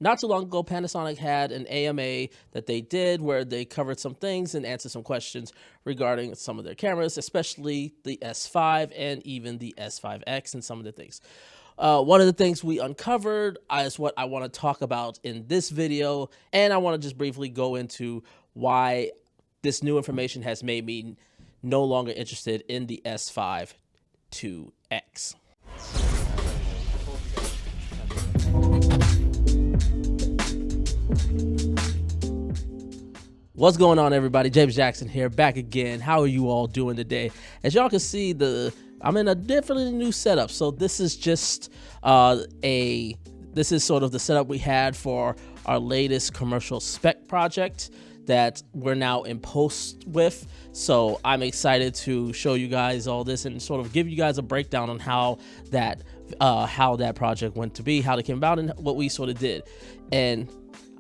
Not too long ago, Panasonic had an AMA that they did where they covered some things and answered some questions regarding some of their cameras, especially the S5 and even the S5X and some of the things. One of the things we uncovered is what I want to talk about in this video, and I want to just briefly go into why this new information has made me no longer interested in the S5II X. What's going on, everybody? James Jackson here, back again. How are you all doing today? As y'all can see, I'm in a definitely new setup. So this is just this is sort of the setup we had for our latest commercial spec project that we're now in post with. So I'm excited to show you guys all this and sort of give you guys a breakdown on how that project went to be, how it came about, and what we sort of did. And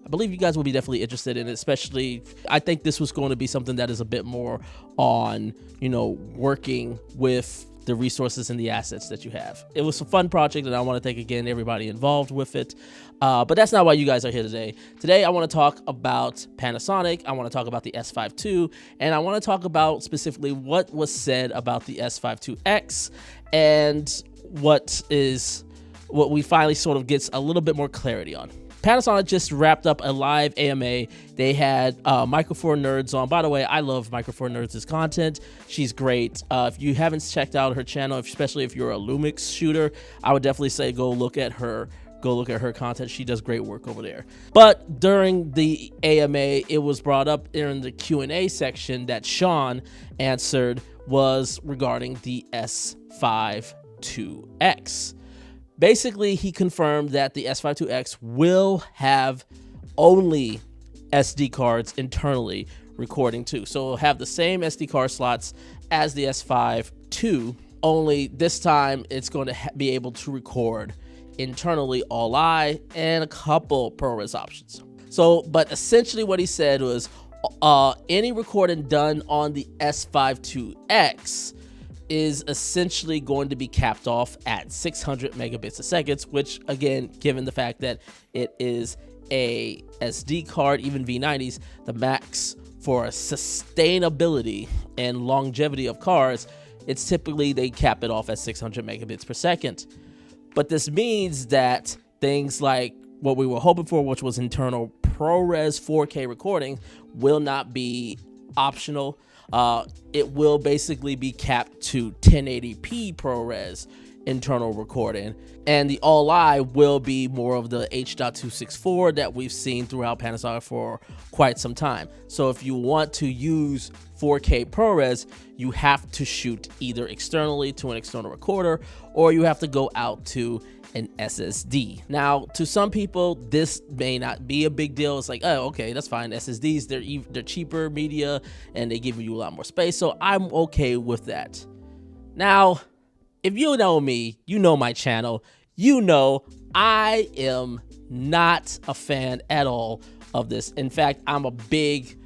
I believe you guys will be definitely interested in it, especially I think this was going to be something that is a bit more on, working with the resources and the assets that you have. It was a fun project, and I want to thank again everybody involved with it. But that's not why you guys are here today. Today, I want to talk about Panasonic. I want to talk about the S5II, and I want to talk about specifically what was said about the S5IIX and what we finally sort of gets a little bit more clarity on. Panasonic just wrapped up a live AMA. They had Micro Four Nerds on. By the way, I love Micro Four Nerds' content. She's great. If you haven't checked out her channel, especially if you're a Lumix shooter, I would definitely say go look at her content. She does great work over there. But during the AMA, it was brought up in the Q&A section that Sean answered was regarding the S5II X. Basically, he confirmed that the S5II X will have only SD cards internally recording too. So it'll have the same SD card slots as the S5II, only this time it's going to be able to record internally all I and a couple ProRes options. So, but essentially what he said was any recording done on the S5II X is essentially going to be capped off at 600 megabits a second, which again, given the fact that it is a SD card, even V90s, the max for sustainability and longevity of cards, it's typically they cap it off at 600 megabits per second. But this means that things like what we were hoping for, which was internal ProRes 4K recording, will not be optional. It will basically be capped to 1080p ProRes internal recording, and the all-I will be more of the H.264 that we've seen throughout Panasonic for quite some time. So if you want to use 4K ProRes, you have to shoot either externally to an external recorder, or you have to go out to an SSD. Now, to some people, this may not be a big deal. It's like, oh, okay, that's fine. SSDs, they're cheaper media, and they give you a lot more space, so I'm okay with that. Now, if you know me, you know my channel, you know I am not a fan at all of this. In fact, I'm a big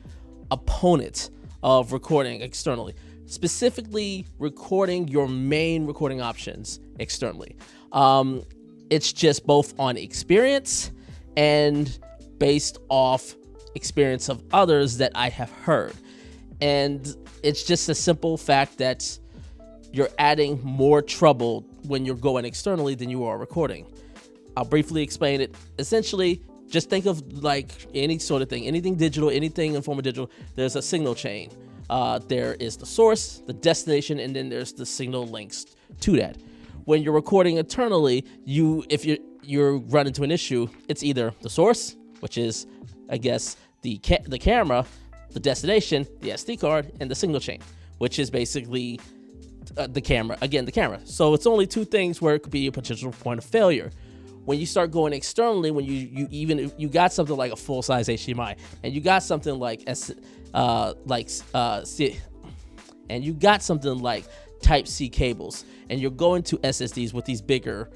opponent of recording externally, specifically recording your main recording options externally. It's just both on experience and based off experience of others that I have heard. And it's just a simple fact that you're adding more trouble when you're going externally than you are recording. I'll briefly explain it. Essentially, just think of like any sort of thing, anything digital, anything in form of digital, there's a signal chain. There is the source, the destination, and then there's the signal links to that. When you're recording internally, if you're run into an issue, it's either the source, which is, I guess, the camera, the destination, the SD card, and the signal chain, which is basically the camera. Again, the camera. So it's only two things where it could be a potential point of failure. When you start going externally, when you got something like a full size HDMI, and you got something like and you got something like Type-C cables, and you're going to SSDs with these bigger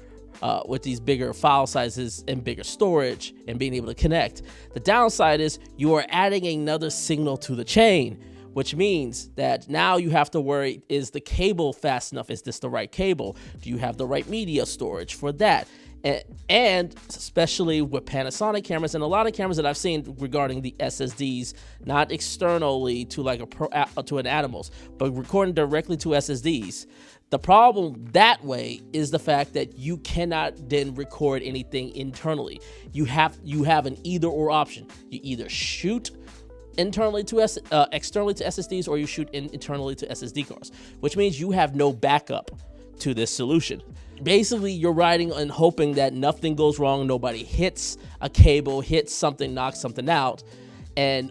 file sizes and bigger storage and being able to connect. The downside is you are adding another signal to the chain, which means that now you have to worry, is the cable fast enough? Is this the right cable? Do you have the right media storage for that? And especially with Panasonic cameras and a lot of cameras that I've seen regarding the SSDs, not externally to like to an Atomos, but recording directly to SSDs. The problem that way is the fact that you cannot then record anything internally. You have an either or option. You either shoot externally to SSDs, or you shoot internally to SSD cards, which means you have no backup to this solution. Basically, you're riding and hoping that nothing goes wrong, nobody hits a cable, hits something, knocks something out,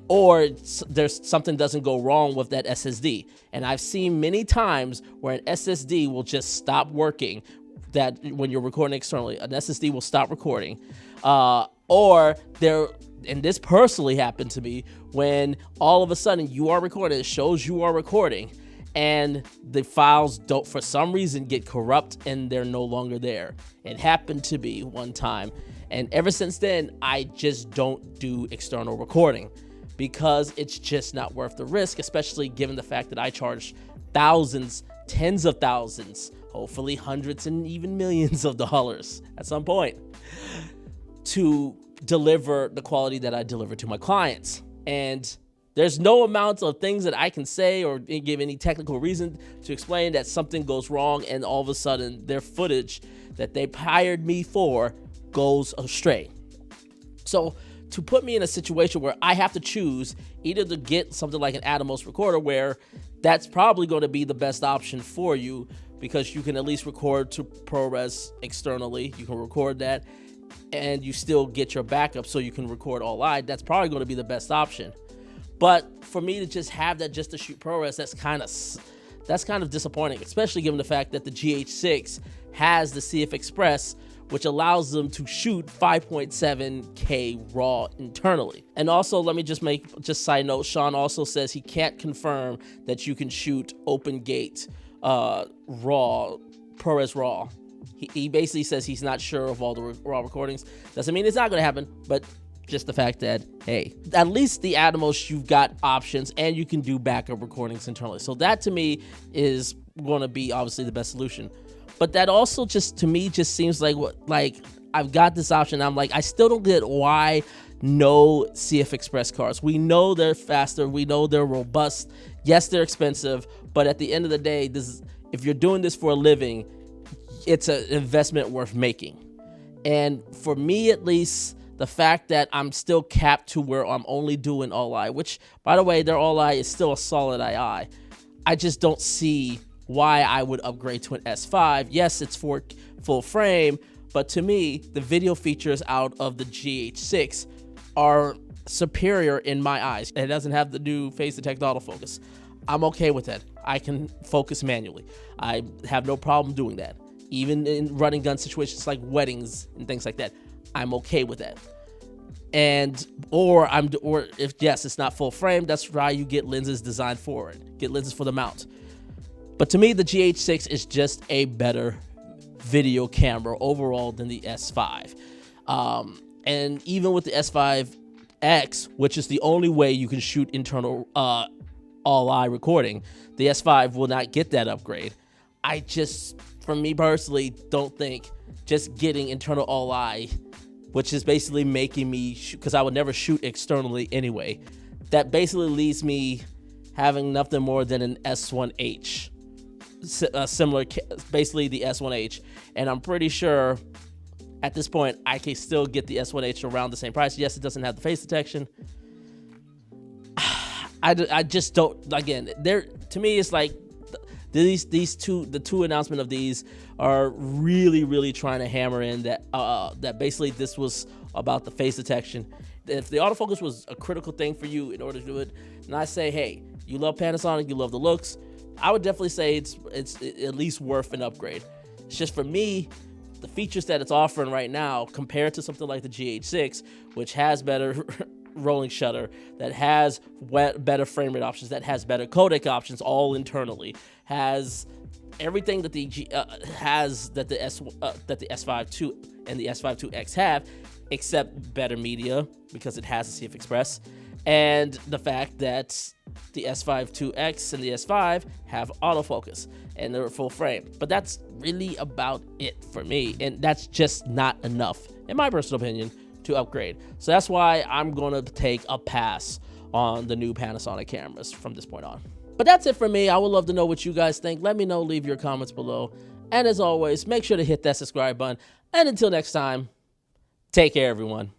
or there's something doesn't go wrong with that SSD. And I've seen many times where an SSD will just stop working. That when you're recording externally, an SSD will stop recording, and this personally happened to me when all of a sudden you are recording, it shows you are recording, and the files don't, for some reason, get corrupt and they're no longer there. It happened to me one time, and ever since then, I just don't do external recording because it's just not worth the risk, especially given the fact that I charge thousands, tens of thousands, hopefully hundreds and even millions of dollars at some point to deliver the quality that I deliver to my clients. And there's no amount of things that I can say or give any technical reason to explain that something goes wrong and all of a sudden their footage that they hired me for goes astray. So to put me in a situation where I have to choose either to get something like an Atomos recorder, where that's probably going to be the best option for you because you can at least record to ProRes externally. You can record that and you still get your backup so you can record all live. That's probably going to be the best option. But for me to just have that just to shoot ProRes, that's kind of disappointing, especially given the fact that the GH6 has the CF Express, which allows them to shoot 5.7K RAW internally. And also, let me just side note, Sean also says he can't confirm that you can shoot OpenGate RAW, ProRes RAW. He basically says he's not sure of all the RAW recordings. Doesn't mean it's not going to happen, but just the fact that, hey, at least the Atomos, you've got options and you can do backup recordings internally. So that to me is going to be obviously the best solution. But that also just to me just seems like I've got this option. I'm like, I still don't get why no CF Express cards. We know they're faster. We know they're robust. Yes, they're expensive. But at the end of the day, if you're doing this for a living, it's an investment worth making. And for me, at least, the fact that I'm still capped to where I'm only doing all-I, which, by the way, their all-I is still a solid II. I just don't see why I would upgrade to an S5. Yes, it's for full frame, but to me, the video features out of the GH6 are superior in my eyes. It doesn't have the new phase detect autofocus. I'm okay with that. I can focus manually. I have no problem doing that. Even in running gun situations like weddings and things like that, I'm okay with that. Or if yes, it's not full frame, that's why you get lenses designed for it. Get lenses for the mount. But to me, the GH6 is just a better video camera overall than the S5. And even with the S5IX, which is the only way you can shoot internal all-I recording, the S5 will not get that upgrade. I just, for me personally, don't think just getting internal all-I, which is basically making me shoot, because I would never shoot externally anyway, that basically leaves me having nothing more than an S5IX, similar, basically the S5IX, and I'm pretty sure at this point I can still get the S5IX around the same price. Yes, it doesn't have the face detection. I just don't, again, to me it's like the two announcement of these are really trying to hammer in that basically this was about the face detection. If the autofocus was a critical thing for you in order to do it, and I say, hey, you love Panasonic, you love the looks, I would definitely say it's at least worth an upgrade. It's just for me, the features that it's offering right now compared to something like the GH6, which has better rolling shutter, that has better frame rate options, that has better codec options all internally, has everything that the S5II and the S5II X have, except better media because it has a CF Express, and the fact that the S5II X and the S5 have autofocus and they're full frame. But that's really about it for me. And that's just not enough, in my personal opinion, to upgrade. So that's why I'm gonna take a pass on the new Panasonic cameras from this point on. But that's it for me. I would love to know what you guys think. Let me know, leave your comments below. And as always, make sure to hit that subscribe button. And until next time, take care, everyone.